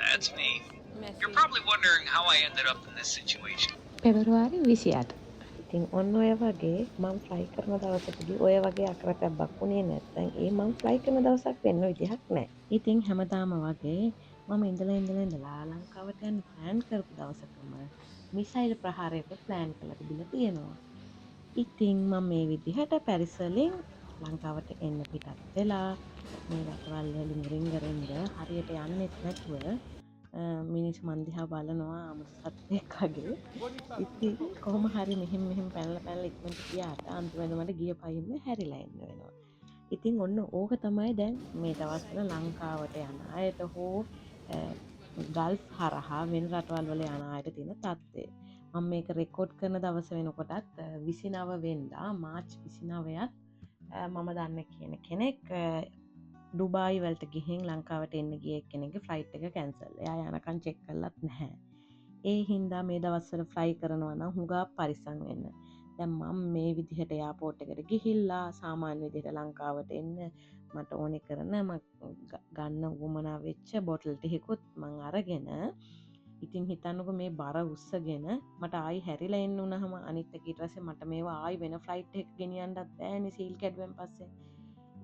That's me. You're probably wondering how I ended up in this situation. පෙබරවාරි 28. ඉතින් ඔන්න ඔය වගේ මම ෆ්ලයි කරන දවසකදී ඔය වගේ අකරතැබ්බක් වුණේ නැත්නම් ඒ මම ෆ්ලයි කරන දවසක් වෙන්න විදිහක් නැහැ. ඉතින් හැමදාම වගේ මම ඉඳලා ලංකාවට යන්න ප්ලෑන් කරපු දවසකම මිසයිල් ප්‍රහාරයකට ප්ලෑන් කරලා තිබිලා තියෙනවා. ඉතින් මම මේ විදිහට පැරිස් වලින් ලංකාවට එන්න පිටත් වෙලා මේ රටවල් වලින් රිංග හරියට යන්නෙත් නැතුව මිනිස් මන්දිහා බලනවා අමුතු සත්වෙක් වගේ. ඉතින් කොහොම හරි මෙහෙම පැනලා ඉක්මනට ගියාට අන්තිමට මට ගිය පයින්ම හැරිලා එන්න වෙනවා. ඉතින් ඔන්න ඕක තමයි දැන් මේ දවස්වල ලංකාවට යන අයට හෝ ගල්ෆ් හරහා වෙන රටවල් වල යන අයට තියෙන තත්ත්වය. මම මේක රෙකෝඩ් කරන දවස වෙනකොටත් 29 වෙනිදා මාර්ච් 29ත් මම දන්න කියන කෙනෙක් ඩුබායි වලට ගිහින් ලංකාවට එන්න ගිය කෙනෙක්ගේ ෆ්ලයිට් එක කැන්සල්. එයා යනකම් චෙක් කරලත් නැහැ. ඒ හින්දා මේ දවස්වල ෆ්ලයි කරනවා නම් හුඟා පරිස්සම් වෙන්න. දැන් මම මේ විදිහට එයාපෝට් එකට ගිහිල්ලා සාමාන්‍ය විදිහට ලංකාවට එන්න මට ඕනේ කරන ගන්න උවමනා වෙච්ච බොටල් ටිකකුත් මං අරගෙන ඉතින් හිතන්නකො මේ බර උස්සගෙන මට ආයි හැරිලා එන්න උනහම අනිත් එක ඊට පස්සේ මට මේවා ආයි වෙන ෆ්ලයිට් එකක ගෙනියන්නත් බෑනේ සීල් කැඩුවෙන් පස්සේ.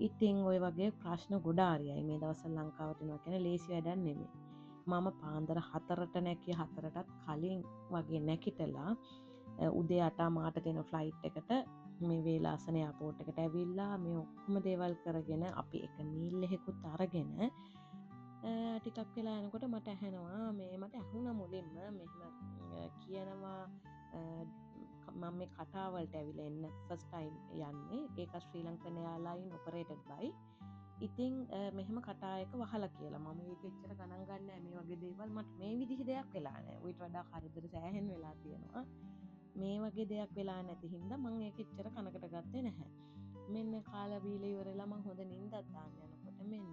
ඉතින් ওই වගේ ප්‍රශ්න ගොඩ ආරියයි මේ දවස්වල ලංකාවට එනවා කියන්නේ ලේසි වැඩක් නෙමෙයි. මම පාන්දර 4ට නැගිය 4ටත් කලින් වගේ නැගිටලා උදේ 8 මාට තියෙන ෆ්ලයිට් එකට මේ වේලාසන එයාපෝට් එකට ඇවිල්ලා මේ ඔක්කොම දේවල් කරගෙන අපි එක මීල් එකකුත් අරගෙන ටිකක් වෙලා යනකොට මට ඇහෙනවා මේ මට ඇහුණා මුලින්ම මෙහෙම කියනවා මම මේ කතාවලට ඇවිල්ලා එන්න ෆස්ට් ටයිම් යන්නේ ඒක ශ්‍රී ලංකන් එයාර්ලයින් ඔපරේටඩ් බයි ඉතින් මෙහෙම කටායක වහලා කියලා මම ඒක එච්චර ගණන් ගන්න නැහැ මේ වගේ දේවල් මට මේ විදිහ දෙයක් වෙලා නැහැ ඌට වඩා කරදර සෑහෙන වෙලා තියෙනවා මේ වගේ දෙයක් වෙලා නැති හින්දා මම ඒක එච්චර කනකට ගත්තේ නැහැ මෙන්න කාලා බීලා ඉවරලා මම හොඳ නිින්දක් දාන්න යනකොට මෙන්න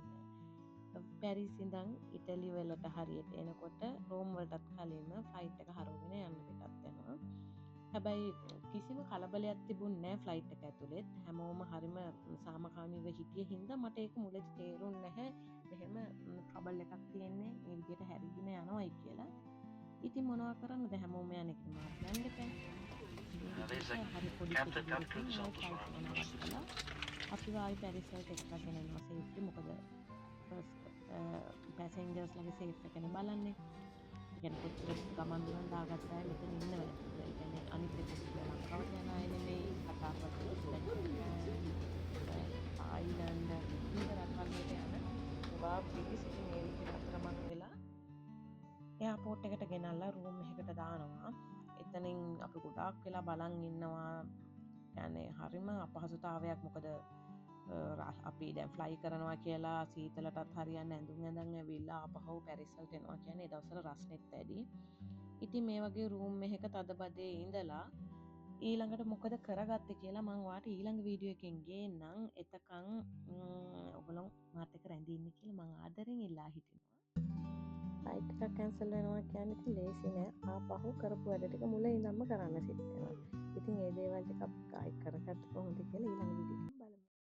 පැරිස් ඉඳන් ඉටලි වලට හරියට එනකොට රෝම් වලටත් කලින්ම ෆ්ලයිට් එක හරවගෙන යන්න පිටත් වෙනවා හැබැයි කිසිම කලබලයක් තිබුණේ නැහැ ෆ්ලයිට් එක ඇතුළෙත් හැමෝම හරිම සාමකාමීව හිටිය හින්දා මට ඒක මුලදී තේරුන්නේ නැහැ මෙහෙම ට්‍රබල් එකක් තියෙන්නේ මේ විදිහට හැරිගෙන යනවායි කියලා ඉතින් මොනවා කරන්නද හැමෝම යන්නේ කියලා මාත් යන්න එපා හරි පොඩි අපි ආයි පැරිස් වලට එක්කගෙන යනවා සේෆ්ටි මොකද පැසෙන්ජර්ස් ලගේ සේෆ් එකනේ බලන්නේ يعني කොච්චර ගමන් දුරන් දාගත්තා මෙතන ඉන්න වෙලාව. ඒ කියන්නේ අනිත් එක ලංකාවට යන අය නෙමෙයි කතා කරලා ආයිලන්ඩ් ඉන්න රටවල් වලට යන ගොඩා පිරිස ඉතින් මේ විදිහට අතරමං වෙලා එයාපෝට් එකට ගෙනල්ලා රූම් එකකට දානවා. එතනින් අපි ගොඩාක් වෙලා බලන් ඉන්නවා. يعني හරිම අපහසුතාවයක් මොකද අපි දැන් ෆ්ලයි කරනවා කියලා සීතලටත් හරියන්නේ ඇඳුම් ඇඳන් ඇවිල්ලා ආපහු පැරිස් වලට එනවා කියන්නේ ඒ දවස්වල රස්නෙත් වැඩි. ඉතින් මේ වගේ රූම් එකක තදබදේ ඉඳලා ඊළඟට මොකද කරගත්තේ කියලා මම ඔයාලට ඊළඟ වීඩියෝ එකෙන් ගේන්නම්. එතකන් ඔයගොල්ලෝ මාත් එක්ක රැඳී ඉන්න කියලා මම ආදරෙන් ඉල්ලා හිටිනවා. ෆ්ලයිට් එකක් කැන්සල් වෙනවා කියන්නේ ඉතින් ලේසි නෑ. ආපහු කරපු වැඩ ටික මුල ඉඳන්ම කරන්න සිද්ධ වෙනවා. ඉතින් ඒ දේවල් ටික අපි කරගත්ත කොහොමද කියලා ඊළඟ වීඩියෝ